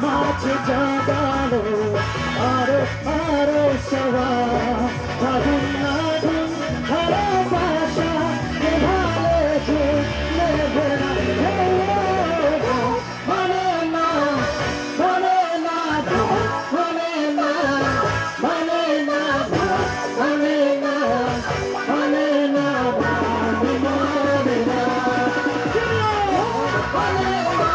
মাঝে জাগালো আরো আরো সওয়া আগুন আগুন ভালোবাসা নেভালে যে নেবে না মানে না মানে না মানে না মানে না মানে না মানে না মানে না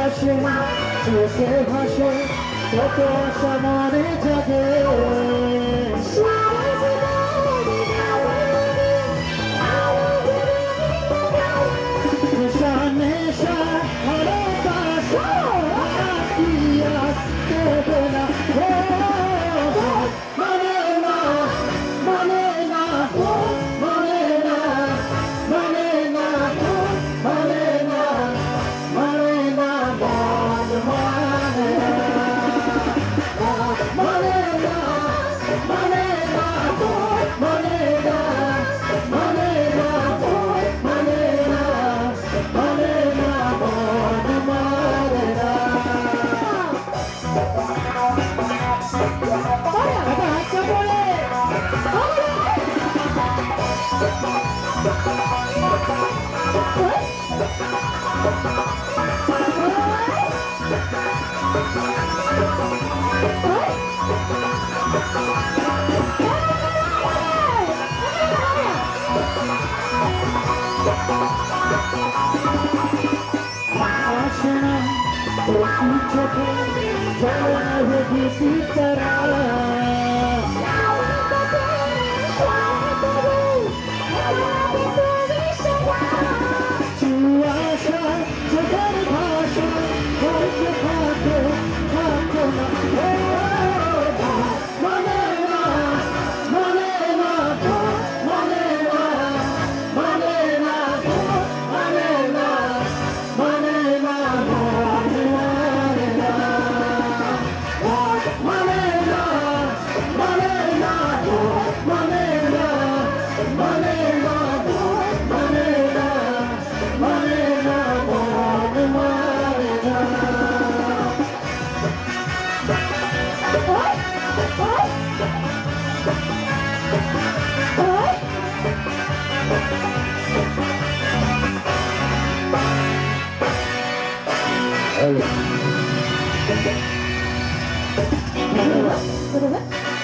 আসে চোখে ভাসে কত আশা মনে জাগে নেশা নেশা ভালোবাসা দেবে না মানে না মানে না মানে না মানে না মানে না মানে না Hello.